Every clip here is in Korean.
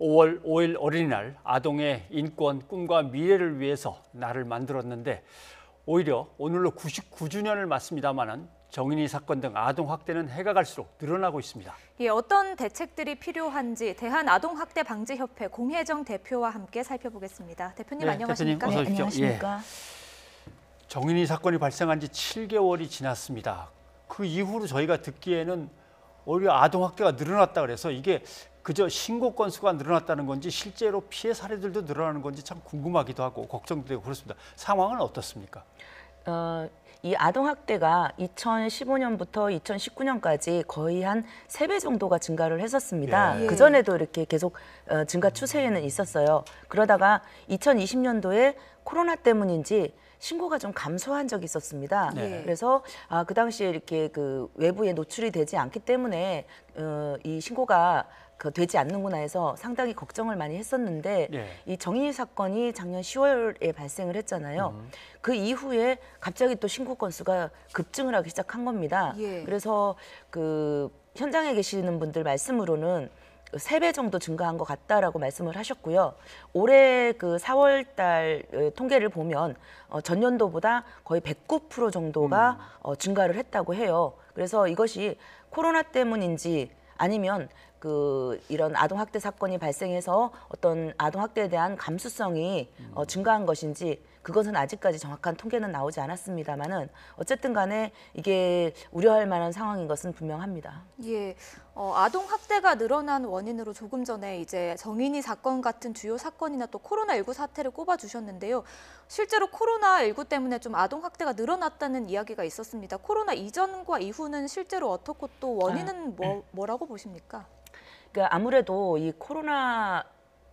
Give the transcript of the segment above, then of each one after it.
5월 5일 어린이날 아동의 인권, 꿈과 미래를 위해서 날을 만들었는데 오히려 오늘로 99주년을 맞습니다마는 정인이 사건 등 아동 학대는 해가 갈수록 늘어나고 있습니다. 예, 어떤 대책들이 필요한지 대한아동학대방지협회 공혜정 대표와 함께 살펴보겠습니다. 대표님 안녕하십니까? 대표님 어서 오십시오. 안녕하십니까? 정인이 사건이 발생한 지 7개월이 지났습니다. 그 이후로 저희가 듣기에는 오히려 아동 학대가 늘어났다 그래서 이게 그저 신고 건수가 늘어났다는 건지 실제로 피해 사례들도 늘어나는 건지 참 궁금하기도 하고 걱정도 되고 그렇습니다. 상황은 어떻습니까? 이 아동학대가 2015년부터 2019년까지 거의 한 3배 정도가 증가를 했었습니다. 예. 그전에도 이렇게 계속 증가 추세에는 있었어요. 그러다가 2020년도에 코로나 때문인지 신고가 좀 감소한 적이 있었습니다. 네. 그래서 그 당시에 이렇게 그 외부에 노출이 되지 않기 때문에 이 신고가 되지 않는구나 해서 상당히 걱정을 많이 했었는데 이 정인이 사건이 작년 10월에 발생을 했잖아요. 그 이후에 갑자기 또 신고 건수가 급증을 하기 시작한 겁니다. 그래서 그 현장에 계시는 분들 말씀으로는 3배 정도 증가한 것 같다라고 말씀을 하셨고요. 올해 그 4월 달 통계를 보면 전년도보다 거의 109% 정도가 증가를 했다고 해요. 그래서 이것이 코로나 때문인지 아니면 이런 아동학대 사건이 발생해서 어떤 아동학대에 대한 감수성이 증가한 것인지 그것은 아직까지 정확한 통계는 나오지 않았습니다만은 어쨌든 간에 이게 우려할 만한 상황인 것은 분명합니다. 예, 아동학대가 늘어난 원인으로 조금 전에 이제 정인이 사건 같은 주요 사건이나 또 코로나19 사태를 꼽아주셨는데요. 실제로 코로나19 때문에 좀 아동학대가 늘어났다는 이야기가 있었습니다. 코로나 이전과 이후는 실제로 어떻고 또 원인은 뭐라고 보십니까? 그러니까 아무래도 이 코로나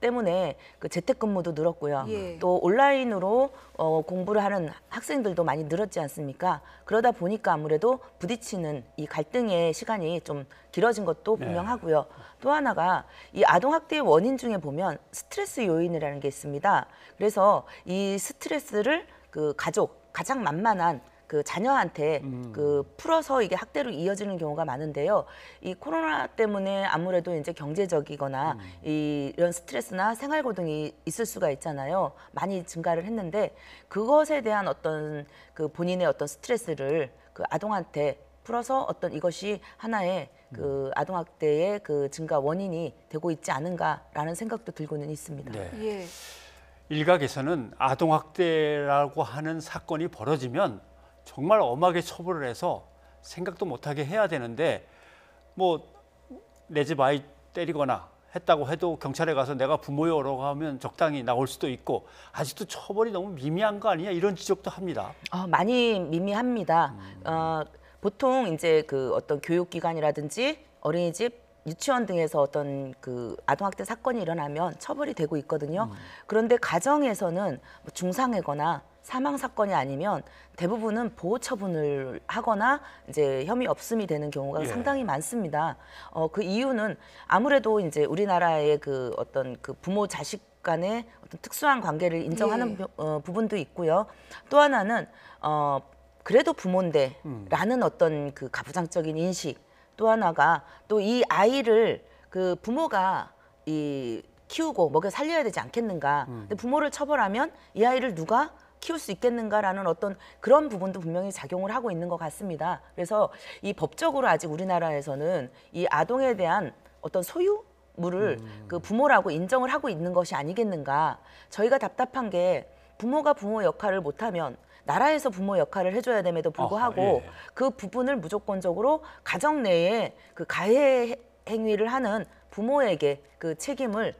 때문에 그 재택근무도 늘었고요. 또 온라인으로 공부를 하는 학생들도 많이 늘었지 않습니까? 그러다 보니까 아무래도 부딪히는 이 갈등의 시간이 좀 길어진 것도 분명하고요. 또 하나가 이 아동학대의 원인 중에 보면 스트레스 요인이라는 게 있습니다. 그래서 이 스트레스를 가장 만만한 그 자녀한테 풀어서 이게 학대로 이어지는 경우가 많은데요. 이 코로나 때문에 아무래도 이제 경제적이거나 이런 스트레스나 생활고등이 있을 수가 있잖아요. 많이 증가를 했는데 그것에 대한 어떤 그 본인의 어떤 스트레스를 그 아동한테 풀어서 어떤 이것이 하나의 그 아동학대의 그 증가 원인이 되고 있지 않은가라는 생각도 들고는 있습니다. 네. 일각에서는 아동학대라고 하는 사건이 벌어지면 정말 엄하게 처벌을 해서 생각도 못하게 해야 되는데 뭐 내 집 아이 때리거나 했다고 해도 경찰에 가서 내가 부모여라고 하면 적당히 나올 수도 있고 아직도 처벌이 너무 미미한 거 아니냐 이런 지적도 합니다. 많이 미미합니다. 보통 이제 그 어떤 교육기관이라든지 어린이집 유치원 등에서 어떤 그 아동학대 사건이 일어나면 처벌이 되고 있거든요. 그런데 가정에서는 중상해거나 사망 사건이 아니면 대부분은 보호 처분을 하거나 이제 혐의 없음이 되는 경우가 상당히 많습니다. 그 이유는 아무래도 이제 우리나라의 그 어떤 그 부모 자식 간의 어떤 특수한 관계를 인정하는 부분도 있고요. 또 하나는 그래도 부모인데라는 어떤 그 가부장적인 인식. 또 하나가 또 이 아이를 그 부모가 키우고 먹여 살려야 되지 않겠는가. 근데 부모를 처벌하면 이 아이를 누가 키울 수 있겠는가라는 어떤 그런 부분도 분명히 작용을 하고 있는 것 같습니다. 그래서 이 법적으로 아직 우리나라에서는 이 아동에 대한 어떤 소유물을 그 부모라고 인정을 하고 있는 것이 아니겠는가. 저희가 답답한 게 부모가 부모 역할을 못하면 나라에서 부모 역할을 해줘야 됨에도 불구하고 그 부분을 무조건적으로 가정 내에 그 가해 행위를 하는 부모에게 그 책임을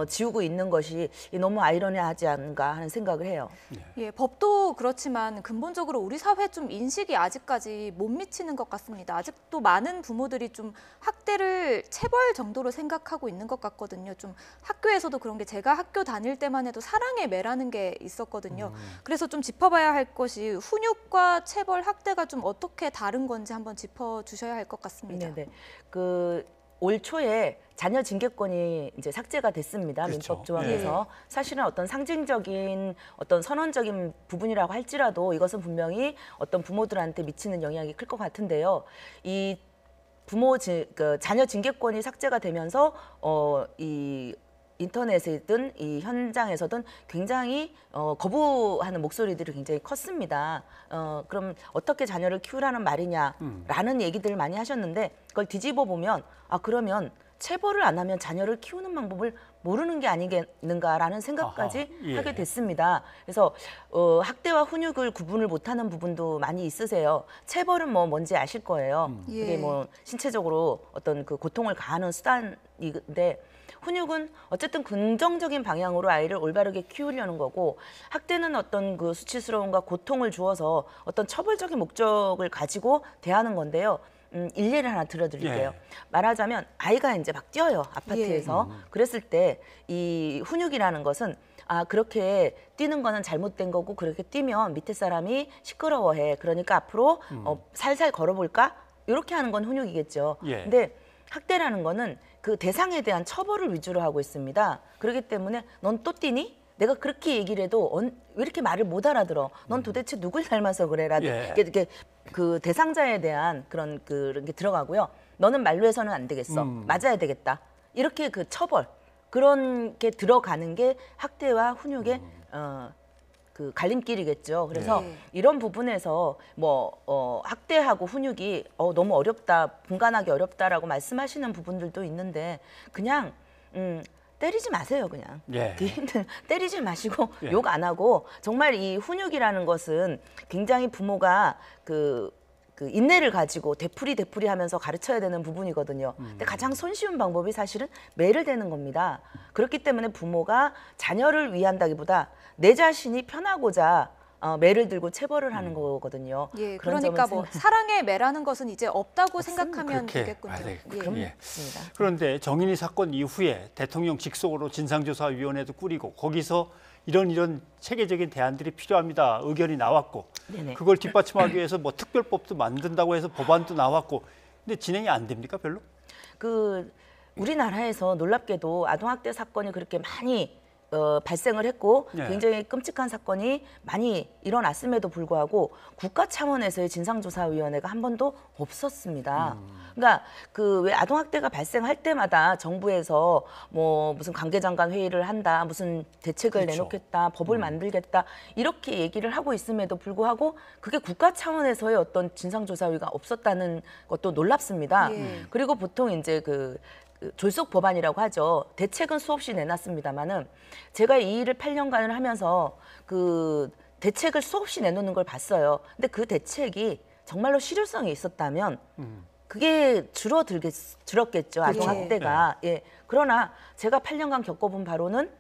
지우고 있는 것이 너무 아이러니하지 않은가 하는 생각을 해요. 예, 법도 그렇지만 근본적으로 우리 사회 좀 인식이 아직까지 못 미치는 것 같습니다. 아직도 많은 부모들이 좀 학대를 체벌 정도로 생각하고 있는 것 같거든요. 좀 학교에서도 그런 게 제가 학교 다닐 때만 해도 사랑의 매라는 게 있었거든요. 그래서 좀 짚어봐야 할 것이 훈육과 체벌, 학대가 좀 어떻게 다른 건지 한번 짚어주셔야 할 것 같습니다. 올 초에 자녀 징계권이 이제 삭제가 됐습니다. 그렇죠. 민법 조항에서. 사실은 어떤 상징적인 어떤 선언적인 부분이라고 할지라도 이것은 분명히 어떤 부모들한테 미치는 영향이 클 것 같은데요. 자녀 징계권이 삭제가 되면서 이 인터넷이든 이 현장에서든 굉장히 거부하는 목소리들이 굉장히 컸습니다. 그럼 어떻게 자녀를 키우라는 말이냐라는 얘기들을 많이 하셨는데 그걸 뒤집어 보면 그러면 체벌을 안 하면 자녀를 키우는 방법을 모르는 게 아니겠는가라는 생각까지 아하, 예. 하게 됐습니다. 그래서 학대와 훈육을 구분을 못하는 부분도 많이 있으세요. 체벌은 뭔지 아실 거예요. 그게 예. 뭐 신체적으로 어떤 그 고통을 가하는 수단인데 훈육은 어쨌든 긍정적인 방향으로 아이를 올바르게 키우려는 거고 학대는 어떤 그 수치스러움과 고통을 주어서 어떤 처벌적인 목적을 가지고 대하는 건데요. 일례를 하나 들어드릴게요. 예. 말하자면 아이가 이제 막 뛰어요 아파트에서. 그랬을 때 이 훈육이라는 것은 그렇게 뛰는 거는 잘못된 거고 그렇게 뛰면 밑에 사람이 시끄러워해. 그러니까 앞으로 살살 걸어볼까? 이렇게 하는 건 훈육이겠죠. 예. 근데 학대라는 거는 그 대상에 대한 처벌을 위주로 하고 있습니다. 그렇기 때문에 넌 또 뛰니? 내가 그렇게 얘기를 해도 왜 이렇게 말을 못 알아들어? 넌 도대체 누굴 닮아서 그래? 예. 이렇게 그 대상자에 대한 그런 게 들어가고요. 너는 말로 해서는 안 되겠어. 맞아야 되겠다. 이렇게 그 처벌 그런 게 들어가는 게 학대와 훈육의 그 갈림길이겠죠. 그래서 네. 이런 부분에서 학대하고 훈육이 너무 어렵다, 분간하기 어렵다라고 말씀하시는 부분들도 있는데 그냥 때리지 마세요, 그냥. 예. 때리지 마시고 예. 욕 안 하고 정말 이 훈육이라는 것은 굉장히 부모가 그 인내를 가지고 되풀이 하면서 가르쳐야 되는 부분이거든요. 근데 가장 손쉬운 방법이 사실은 매를 대는 겁니다. 그렇기 때문에 부모가 자녀를 위한다기보다 내 자신이 편하고자 매를 들고 체벌을 하는 거거든요. 예, 그런 그러니까 점은 뭐 사랑에 매라는 것은 이제 없다고 없습니다. 생각하면 그렇게 되겠군요. 봐야 되겠군요. 예. 그럼요. 예. 있습니다. 그런데 정인이 사건 이후에 대통령 직속으로 진상조사위원회도 꾸리고 거기서 이런 체계적인 대안들이 필요합니다. 의견이 나왔고 네네. 그걸 뒷받침하기 위해서 뭐 특별법도 만든다고 해서 법안도 나왔고 근데 진행이 안 됩니까 별로? 우리나라에서 놀랍게도 아동학대 사건이 그렇게 많이 발생을 했고 네. 굉장히 끔찍한 사건이 많이 일어났음에도 불구하고 국가 차원에서의 진상조사위원회가 한 번도 없었습니다. 그러니까 왜 아동학대가 발생할 때마다 정부에서 무슨 관계장관 회의를 한다, 무슨 대책을 그렇죠. 내놓겠다, 법을 만들겠다 이렇게 얘기를 하고 있음에도 불구하고 그게 국가 차원에서의 어떤 진상조사위가 없었다는 것도 놀랍습니다. 예. 그리고 보통 이제 졸속 법안이라고 하죠. 대책은 수없이 내놨습니다만은 제가 이 일을 8년간을 하면서 대책을 수없이 내놓는 걸 봤어요. 근데 그 대책이 정말로 실효성이 있었다면 그게 줄었겠죠. 아동학대가. 예. 그러나 제가 8년간 겪어본 바로는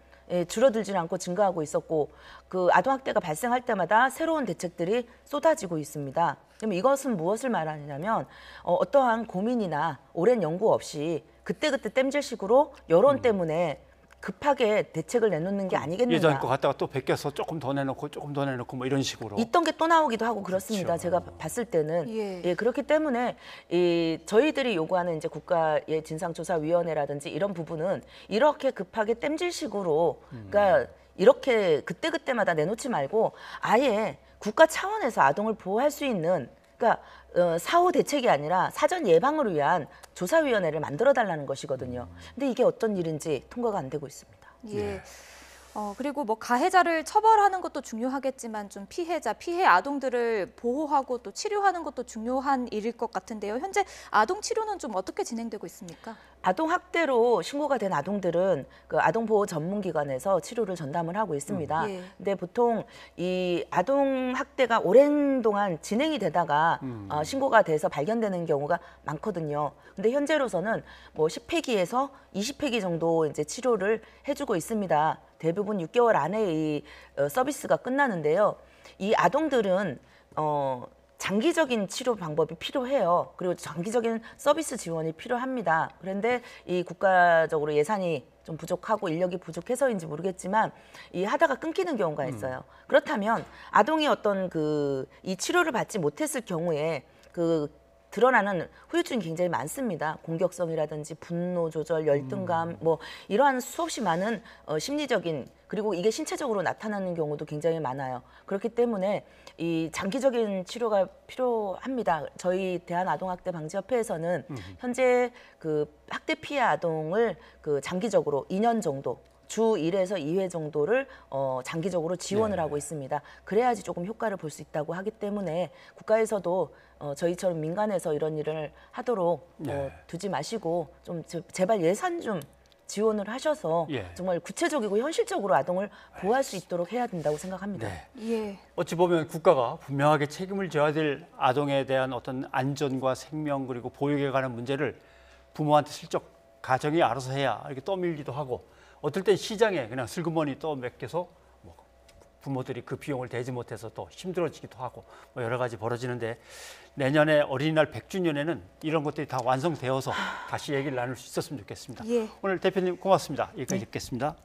줄어들지는 않고 증가하고 있었고 그 아동학대가 발생할 때마다 새로운 대책들이 쏟아지고 있습니다. 그럼 이것은 무엇을 말하냐면 어떠한 고민이나 오랜 연구 없이 그때그때 땜질식으로 여론 때문에 급하게 대책을 내놓는 게 아니겠는가. 예전 거 갖다가 또 베껴서 조금 더 내놓고 조금 더 내놓고 뭐 이런 식으로. 있던 게 또 나오기도 하고 그렇습니다. 그렇죠. 제가 봤을 때는 예. 그렇기 때문에 저희들이 요구하는 이제 국가의 진상조사위원회라든지 이런 부분은 이렇게 급하게 땜질식으로 그러니까 이렇게 그때그때마다 내놓지 말고 아예 국가 차원에서 아동을 보호할 수 있는 그러니까 사후 대책이 아니라 사전 예방을 위한 조사위원회를 만들어달라는 것이거든요. 근데 이게 어떤 일인지 통과가 안 되고 있습니다. 예. 그리고 뭐 가해자를 처벌하는 것도 중요하겠지만 좀 피해 아동들을 보호하고 또 치료하는 것도 중요한 일일 것 같은데요. 현재 아동 치료는 좀 어떻게 진행되고 있습니까? 아동 학대로 신고가 된 아동들은 그 아동보호 전문기관에서 치료를 전담을 하고 있습니다. 예. 근데 보통 이 아동 학대가 오랜 동안 진행이 되다가 신고가 돼서 발견되는 경우가 많거든요. 근데 현재로서는 10회기에서 20회기 정도 이제 치료를 해주고 있습니다. 대부분 6개월 안에 이 서비스가 끝나는데요. 이 아동들은 장기적인 치료 방법이 필요해요. 그리고 장기적인 서비스 지원이 필요합니다. 그런데 이 국가적으로 예산이 좀 부족하고 인력이 부족해서인지 모르겠지만 이 하다가 끊기는 경우가 있어요. 그렇다면 아동이 어떤 이 치료를 받지 못했을 경우에 드러나는 후유증이 굉장히 많습니다. 공격성이라든지 분노 조절, 열등감, 이러한 수없이 많은 심리적인 그리고 이게 신체적으로 나타나는 경우도 굉장히 많아요. 그렇기 때문에 이 장기적인 치료가 필요합니다. 저희 대한아동학대방지협회에서는 현재 그 학대 피해 아동을 그 장기적으로 2년 정도 주 1에서 2회 정도를 장기적으로 지원을 하고 있습니다. 그래야지 조금 효과를 볼 수 있다고 하기 때문에 국가에서도 저희처럼 민간에서 이런 일을 하도록 두지 마시고 좀 제발 예산 좀 지원을 하셔서 정말 구체적이고 현실적으로 아동을 보호할 수 있도록 해야 된다고 생각합니다. 예. 어찌 보면 국가가 분명하게 책임을 져야 될 아동에 대한 어떤 안전과 생명 그리고 보육에 관한 문제를 부모한테 슬쩍 가정이 알아서 해야 이렇게 떠밀기도 하고 어떨 땐 시장에 그냥 슬그머니 또 맡겨서 뭐 부모들이 그 비용을 대지 못해서 또 힘들어지기도 하고 뭐 여러 가지 벌어지는데 내년에 어린이날 100주년에는 이런 것들이 다 완성되어서 다시 얘기를 나눌 수 있었으면 좋겠습니다. 오늘 대표님 고맙습니다. 여기까지 듣겠습니다.